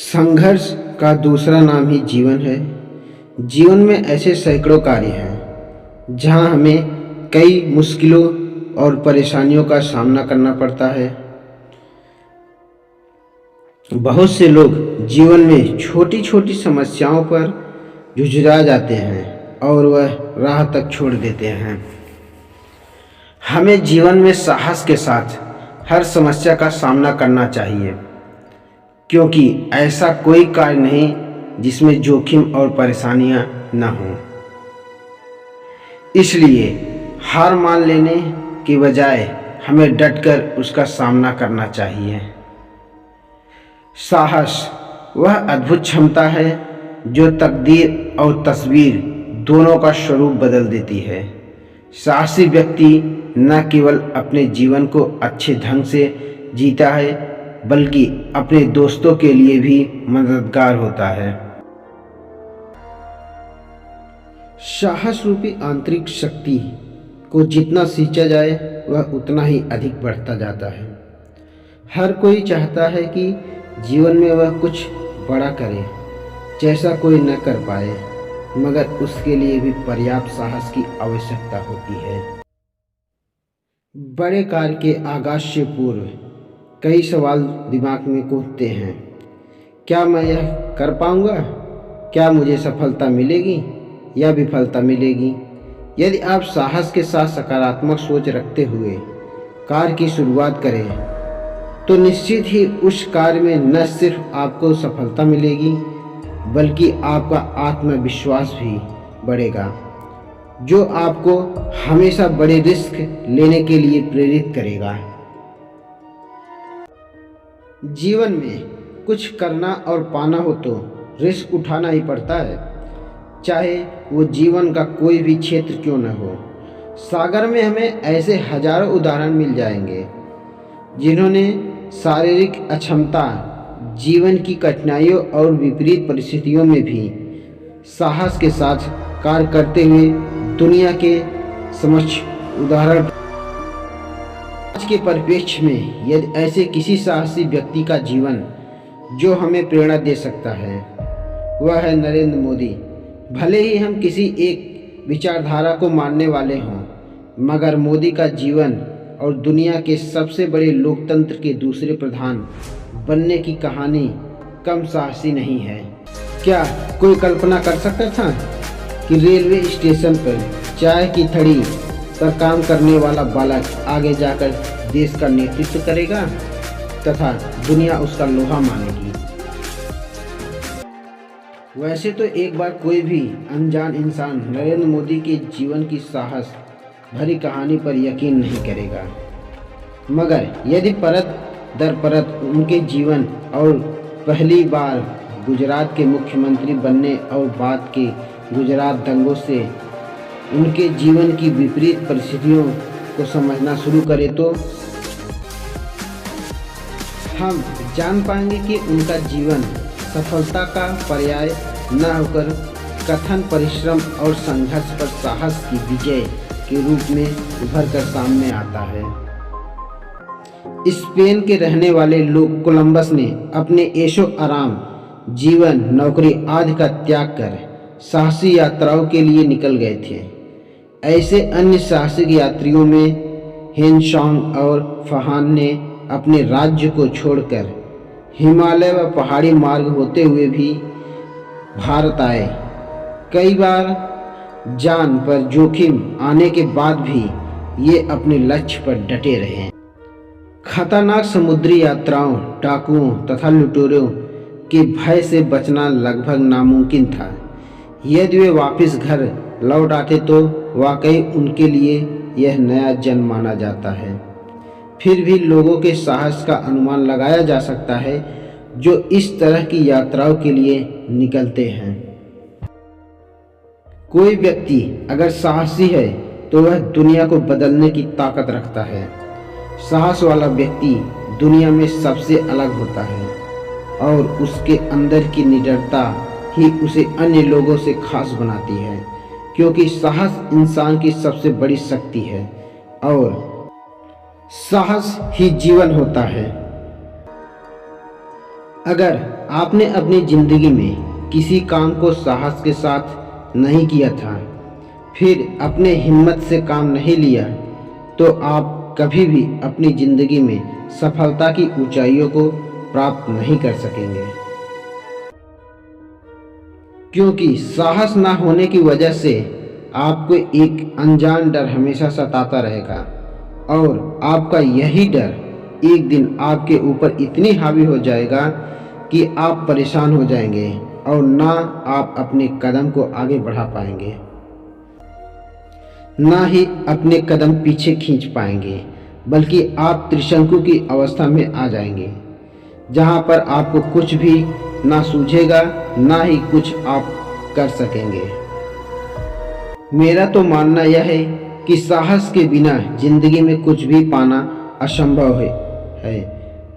संघर्ष का दूसरा नाम ही जीवन है। जीवन में ऐसे सैकड़ों कार्य हैं जहां हमें कई मुश्किलों और परेशानियों का सामना करना पड़ता है। बहुत से लोग जीवन में छोटी छोटी समस्याओं पर झुंझला जाते हैं और वह राह तक छोड़ देते हैं। हमें जीवन में साहस के साथ हर समस्या का सामना करना चाहिए, क्योंकि ऐसा कोई कार्य नहीं जिसमें जोखिम और परेशानियां न हों। इसलिए हार मान लेने की बजाय हमें डटकर उसका सामना करना चाहिए। साहस वह अद्भुत क्षमता है जो तकदीर और तस्वीर दोनों का स्वरूप बदल देती है। साहसी व्यक्ति न केवल अपने जीवन को अच्छे ढंग से जीता है, बल्कि अपने दोस्तों के लिए भी मददगार होता है। साहस रूपी आंतरिक शक्ति को जितना सींचा जाए वह उतना ही अधिक बढ़ता जाता है। हर कोई चाहता है कि जीवन में वह कुछ बड़ा करे, जैसा कोई न कर पाए, मगर उसके लिए भी पर्याप्त साहस की आवश्यकता होती है। बड़े कार्य के आगाज से पूर्व कई सवाल दिमाग में कूदते हैं। क्या मैं यह कर पाऊंगा? क्या मुझे सफलता मिलेगी या विफलता मिलेगी? यदि आप साहस के साथ सकारात्मक सोच रखते हुए कार्य की शुरुआत करें तो निश्चित ही उस कार्य में न सिर्फ आपको सफलता मिलेगी, बल्कि आपका आत्मविश्वास भी बढ़ेगा, जो आपको हमेशा बड़े रिस्क लेने के लिए प्रेरित करेगा। जीवन में कुछ करना और पाना हो तो रिस्क उठाना ही पड़ता है, चाहे वो जीवन का कोई भी क्षेत्र क्यों न हो। सागर में हमें ऐसे हजारों उदाहरण मिल जाएंगे जिन्होंने शारीरिक अक्षमता, जीवन की कठिनाइयों और विपरीत परिस्थितियों में भी साहस के साथ कार्य करते हुए दुनिया के समक्ष उदाहरण। आज के परिप्रेक्ष्य में यदि ऐसे किसी साहसी व्यक्ति का जीवन जो हमें प्रेरणा दे सकता है, वह है नरेंद्र मोदी। भले ही हम किसी एक विचारधारा को मानने वाले हों, मगर मोदी का जीवन और दुनिया के सबसे बड़े लोकतंत्र के दूसरे प्रधान बनने की कहानी कम साहसी नहीं है। क्या कोई कल्पना कर सकता था कि रेलवे स्टेशन पर चाय की थड़ी पर काम करने वाला बालक आगे जाकर देश का नेतृत्व करेगा तथा दुनिया उसका लोहा मानेगी? वैसे तो एक बार कोई भी अनजान इंसान नरेंद्र मोदी के जीवन की साहस भरी कहानी पर यकीन नहीं करेगा, मगर यदि परत दर परत उनके जीवन और पहली बार गुजरात के मुख्यमंत्री बनने और बाद के गुजरात दंगों से उनके जीवन की विपरीत परिस्थितियों को समझना शुरू करें तो हम जान पाएंगे कि उनका जीवन सफलता का पर्याय न होकर कठिन परिश्रम और संघर्ष पर साहस की विजय के रूप में उभर कर सामने आता है। स्पेन के रहने वाले लोग कोलंबस ने अपने ऐशो आराम, जीवन, नौकरी आदि का त्याग कर साहसी यात्राओं के लिए निकल गए थे। ऐसे अन्य साहसिक यात्रियों में हेनसांग और फहान ने अपने राज्य को छोड़कर हिमालय व पहाड़ी मार्ग होते हुए भी भारत आए। कई बार जान पर जोखिम आने के बाद भी ये अपने लक्ष्य पर डटे रहे। खतरनाक समुद्री यात्राओं, डाकुओं तथा लुटेरों के भय से बचना लगभग नामुमकिन था। यदि वे वापस घर लौट आते तो वाकई उनके लिए यह नया जन्म माना जाता है। फिर भी लोगों के साहस का अनुमान लगाया जा सकता है जो इस तरह की यात्राओं के लिए निकलते हैं। कोई व्यक्ति अगर साहसी है तो वह दुनिया को बदलने की ताकत रखता है। साहस वाला व्यक्ति दुनिया में सबसे अलग होता है और उसके अंदर की निडरता ही उसे अन्य लोगों से खास बनाती है, क्योंकि साहस इंसान की सबसे बड़ी शक्ति है और साहस ही जीवन होता है। अगर आपने अपनी ज़िंदगी में किसी काम को साहस के साथ नहीं किया था, फिर अपने हिम्मत से काम नहीं लिया, तो आप कभी भी अपनी ज़िंदगी में सफलता की ऊंचाइयों को प्राप्त नहीं कर सकेंगे। क्योंकि साहस ना होने की वजह से आपको एक अनजान डर हमेशा सताता रहेगा और आपका यही डर एक दिन आपके ऊपर इतनी हावी हो जाएगा कि आप परेशान हो जाएंगे और ना आप अपने कदम को आगे बढ़ा पाएंगे, ना ही अपने कदम पीछे खींच पाएंगे, बल्कि आप त्रिशंकु की अवस्था में आ जाएंगे, जहां पर आपको कुछ भी ना सूझेगा, ना ही कुछ आप कर सकेंगे। मेरा तो मानना यह है कि साहस के बिना जिंदगी में कुछ भी पाना असंभव है।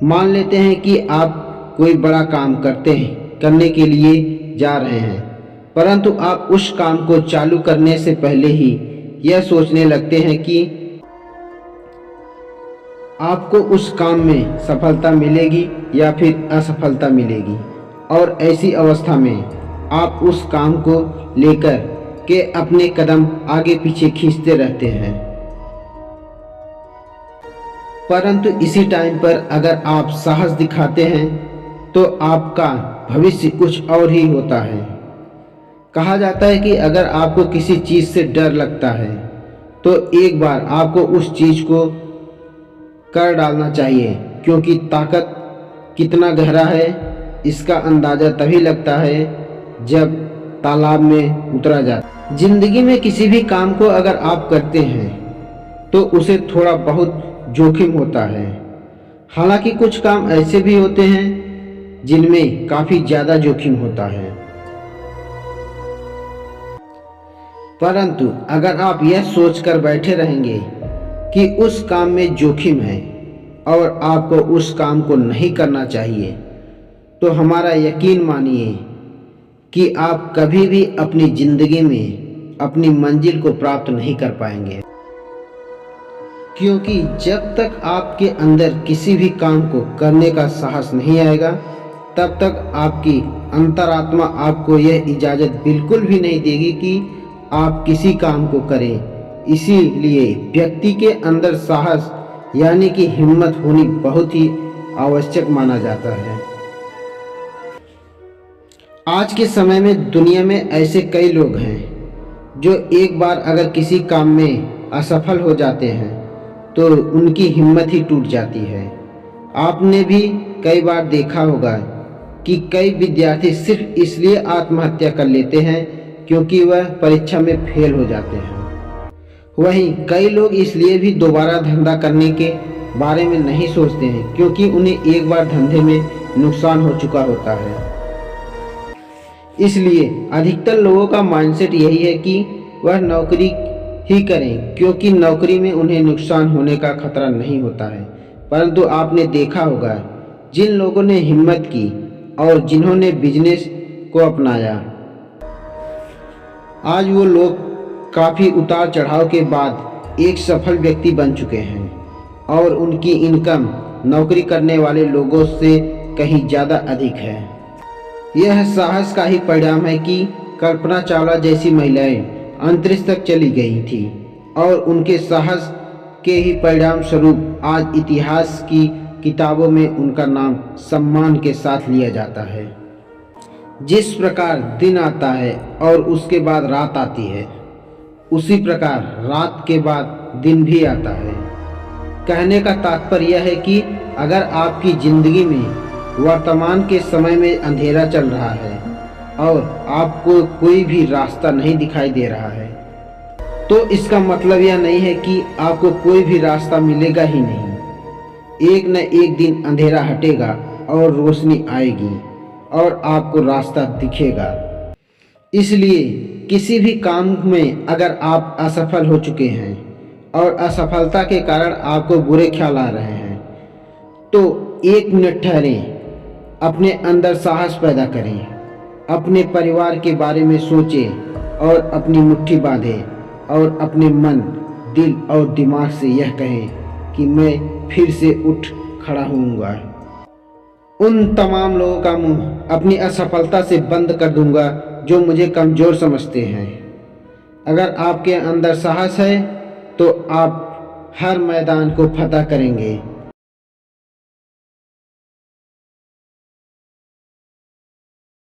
मान लेते हैं कि आप कोई बड़ा काम करने के लिए जा रहे हैं, परंतु आप उस काम को चालू करने से पहले ही यह सोचने लगते हैं कि आपको उस काम में सफलता मिलेगी या फिर असफलता मिलेगी, और ऐसी अवस्था में आप उस काम को लेकर के अपने कदम आगे पीछे खींचते रहते हैं। परंतु इसी टाइम पर अगर आप साहस दिखाते हैं तो आपका भविष्य कुछ और ही होता है। कहा जाता है कि अगर आपको किसी चीज़ से डर लगता है तो एक बार आपको उस चीज़ को कर डालना चाहिए, क्योंकि ताकत कितना गहरा है इसका अंदाज़ा तभी लगता है जब तालाब में उतरा जाता। जिंदगी में किसी भी काम को अगर आप करते हैं तो उसे थोड़ा बहुत जोखिम होता है। हालांकि कुछ काम ऐसे भी होते हैं जिनमें काफ़ी ज़्यादा जोखिम होता है, परंतु अगर आप यह सोचकर बैठे रहेंगे कि उस काम में जोखिम है और आपको उस काम को नहीं करना चाहिए, तो हमारा यकीन मानिए कि आप कभी भी अपनी ज़िंदगी में अपनी मंजिल को प्राप्त नहीं कर पाएंगे। क्योंकि जब तक आपके अंदर किसी भी काम को करने का साहस नहीं आएगा, तब तक आपकी अंतरात्मा आपको यह इजाज़त बिल्कुल भी नहीं देगी कि आप किसी काम को करें। इसीलिए व्यक्ति के अंदर साहस यानी कि हिम्मत होनी बहुत ही आवश्यक माना जाता है। आज के समय में दुनिया में ऐसे कई लोग हैं जो एक बार अगर किसी काम में असफल हो जाते हैं तो उनकी हिम्मत ही टूट जाती है। आपने भी कई बार देखा होगा कि कई विद्यार्थी सिर्फ इसलिए आत्महत्या कर लेते हैं क्योंकि वह परीक्षा में फेल हो जाते हैं। वहीं कई लोग इसलिए भी दोबारा धंधा करने के बारे में नहीं सोचते हैं क्योंकि उन्हें एक बार धंधे में नुकसान हो चुका होता है। इसलिए अधिकतर लोगों का माइंडसेट यही है कि वह नौकरी ही करें क्योंकि नौकरी में उन्हें नुकसान होने का खतरा नहीं होता है। परंतु आपने देखा होगा जिन लोगों ने हिम्मत की और जिन्होंने बिजनेस को अपनाया, आज वो लोग काफ़ी उतार चढ़ाव के बाद एक सफल व्यक्ति बन चुके हैं और उनकी इनकम नौकरी करने वाले लोगों से कहीं ज़्यादा अधिक है। यह साहस का ही परिणाम है कि कल्पना चावला जैसी महिलाएं अंतरिक्ष तक चली गई थी और उनके साहस के ही परिणाम स्वरूप आज इतिहास की किताबों में उनका नाम सम्मान के साथ लिया जाता है। जिस प्रकार दिन आता है और उसके बाद रात आती है, उसी प्रकार रात के बाद दिन भी आता है। कहने का तात्पर्य यह है कि अगर आपकी ज़िंदगी में वर्तमान के समय में अंधेरा चल रहा है और आपको कोई भी रास्ता नहीं दिखाई दे रहा है, तो इसका मतलब यह नहीं है कि आपको कोई भी रास्ता मिलेगा ही नहीं। एक न एक दिन अंधेरा हटेगा और रोशनी आएगी और आपको रास्ता दिखेगा। इसलिए किसी भी काम में अगर आप असफल हो चुके हैं और असफलता के कारण आपको बुरे ख्याल आ रहे हैं, तो एक मिनट ठहरें, अपने अंदर साहस पैदा करें, अपने परिवार के बारे में सोचें और अपनी मुट्ठी बांधें और अपने मन, दिल और दिमाग से यह कहें कि मैं फिर से उठ खड़ा होऊंगा। उन तमाम लोगों का मुंह अपनी असफलता से बंद कर दूंगा जो मुझे कमज़ोर समझते हैं। अगर आपके अंदर साहस है तो आप हर मैदान को फतह करेंगे।